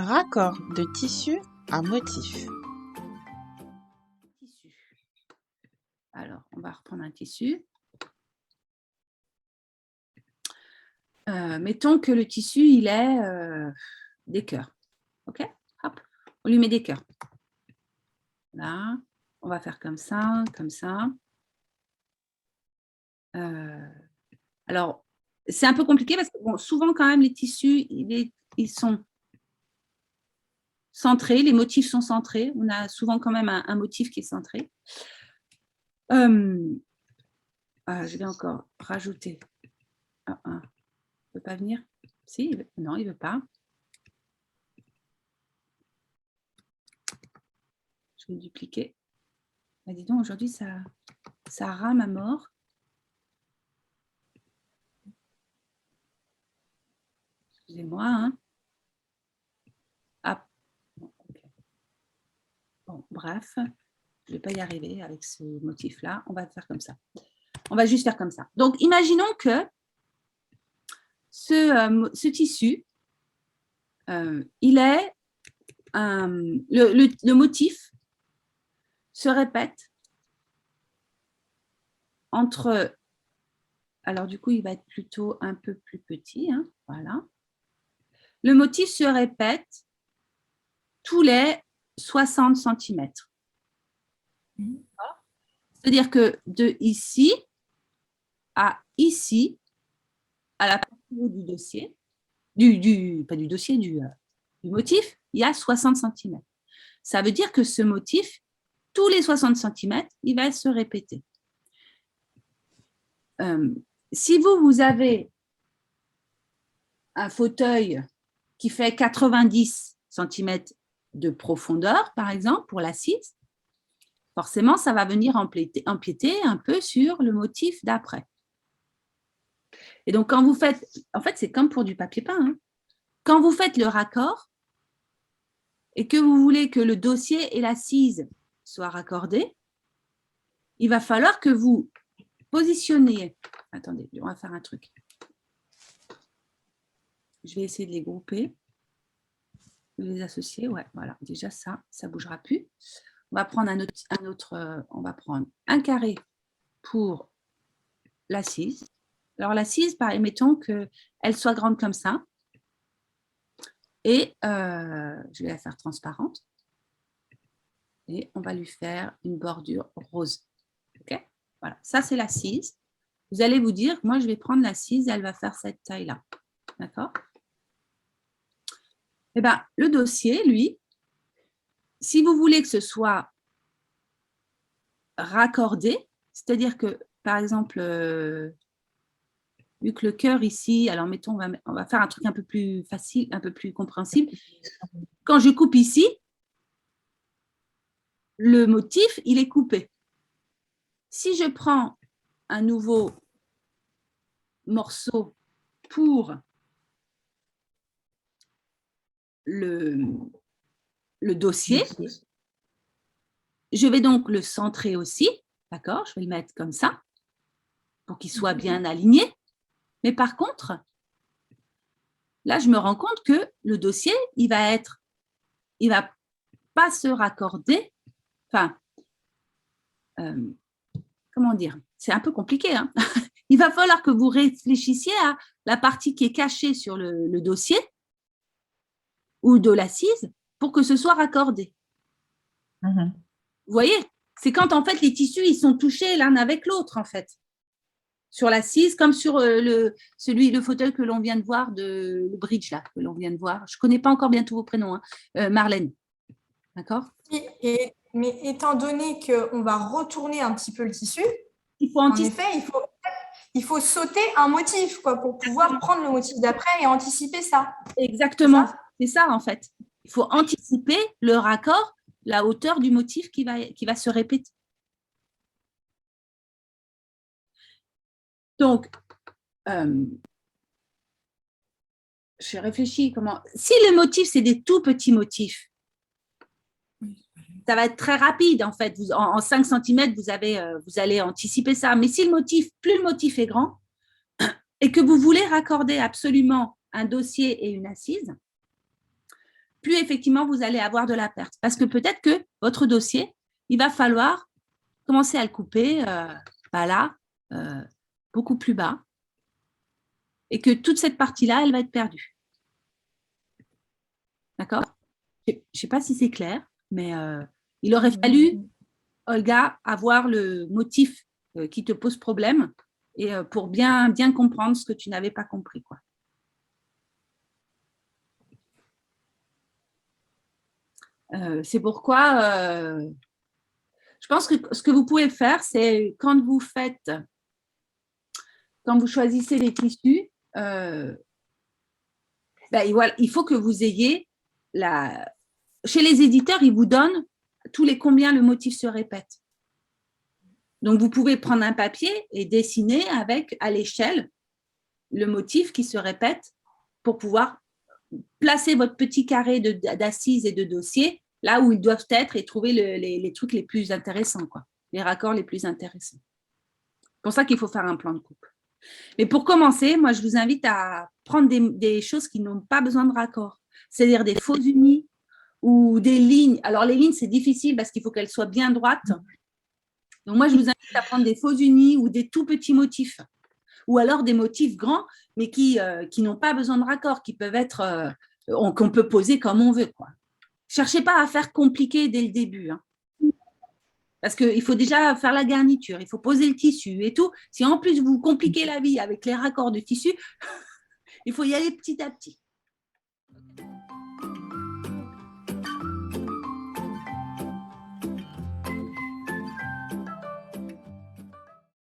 Raccord de tissu à motif. Tissu. Alors, on va reprendre un tissu. Mettons que le tissu, il est des cœurs. OK? Hop, on lui met des cœurs. Là, on va faire comme ça, comme ça. Alors, c'est un peu compliqué parce que bon, souvent, quand même, les tissus, ils sont centrés, les motifs sont centrés. On a souvent quand même un motif qui est centré. Je vais encore rajouter un. Il ne peut pas venir? Si, non, il ne veut pas. Je vais dupliquer. Bah, dis donc, aujourd'hui, ça rame à mort. Excusez-moi. Hein. Ah. Bon, okay. Bon, bref, je ne vais pas y arriver avec ce motif-là. On va faire comme ça. On va juste faire comme ça. Donc, imaginons que ce tissu, il est le motif se répète entre, alors du coup, il va être plutôt un peu plus petit, hein, voilà. Le motif se répète tous les 60 cm. C'est-à-dire que de ici à ici, à la partie du dossier, pas du dossier, du motif, il y a 60 cm. Ça veut dire que ce motif, tous les 60 cm, il va se répéter. Si vous avez un fauteuil qui fait 90 cm de profondeur, par exemple, pour l'assise, forcément, ça va venir empiéter un peu sur le motif d'après. Et donc, quand vous faites, en fait, c'est comme pour du papier peint. Hein. Quand vous faites le raccord et que vous voulez que le dossier et l'assise soient raccordés, il va falloir que vous positionniez. Attendez, on va faire un truc. Je vais essayer de les grouper, de les associer. Ouais, voilà, déjà ça ne bougera plus. On va prendre on va prendre un carré pour l'assise. Alors, l'assise, mettons qu'elle soit grande comme ça. Et je vais la faire transparente. Et on va lui faire une bordure rose. OK? Voilà, ça, c'est l'assise. Vous allez vous dire, moi, je vais prendre l'assise, elle va faire cette taille-là. D'accord? Eh bien, le dossier, lui, si vous voulez que ce soit raccordé, c'est-à-dire que, par exemple, vu que le cœur ici, alors mettons, on va faire un truc un peu plus facile, un peu plus compréhensible. Quand je coupe ici, le motif, il est coupé. Si je prends un nouveau morceau pour le dossier, je vais donc le centrer aussi, d'accord? Je vais le mettre comme ça, pour qu'il soit bien aligné. Mais par contre, là, je me rends compte que le dossier, il va pas se raccorder. Enfin, comment dire? C'est un peu compliqué. Hein. Il va falloir que vous réfléchissiez à la partie qui est cachée sur le dossier ou de l'assise pour que ce soit raccordé. Vous voyez? C'est quand, en fait, les tissus, ils sont touchés l'un avec l'autre, en fait. Sur l'assise, comme sur le fauteuil que l'on vient de voir, le bridge, là, que l'on vient de voir. Je ne connais pas encore bien tous vos prénoms, hein. Marlène. D'accord? Mais étant donné qu'on va retourner un petit peu le tissu, en effet, il faut sauter un motif quoi, pour pouvoir prendre le motif d'après et anticiper ça. Exactement, c'est ça en fait. Il faut anticiper le raccord, la hauteur du motif qui va se répéter. Donc, je réfléchis comment. Si le motif, c'est des tout petits motifs, ça va être très rapide en fait. En 5 cm, vous allez anticiper ça. Mais si plus le motif est grand et que vous voulez raccorder absolument un dossier et une assise, plus effectivement vous allez avoir de la perte. Parce que peut-être que votre dossier, il va falloir commencer à le couper là, beaucoup plus bas, et que toute cette partie-là, elle va être perdue. D'accord? Je ne sais pas si c'est clair, mais il aurait fallu, Olga, avoir le motif qui te pose problème et pour bien comprendre ce que tu n'avais pas compris, quoi. C'est pourquoi je pense que ce que vous pouvez faire, c'est quand vous choisissez les tissus, voilà, il faut que vous ayez chez les éditeurs, ils vous donnent tous les combien le motif se répète. Donc, vous pouvez prendre un papier et dessiner avec, à l'échelle, le motif qui se répète pour pouvoir placer votre petit carré d'assises et de dossier là où ils doivent être et trouver les trucs les plus intéressants, quoi, les raccords les plus intéressants. C'est pour ça qu'il faut faire un plan de coupe. Mais pour commencer, moi, je vous invite à prendre des choses qui n'ont pas besoin de raccord, c'est-à-dire des faux unis ou des lignes. Alors, les lignes, c'est difficile parce qu'il faut qu'elles soient bien droites. Donc, moi, je vous invite à prendre des faux unis ou des tout petits motifs, ou alors des motifs grands, mais qui n'ont pas besoin de raccord, qui peuvent être, qu'on peut poser comme on veut, quoi. Cherchez pas à faire compliqué dès le début, hein. Parce qu'il faut déjà faire la garniture, il faut poser le tissu et tout. Si en plus vous compliquez la vie avec les raccords de tissu, il faut y aller petit à petit.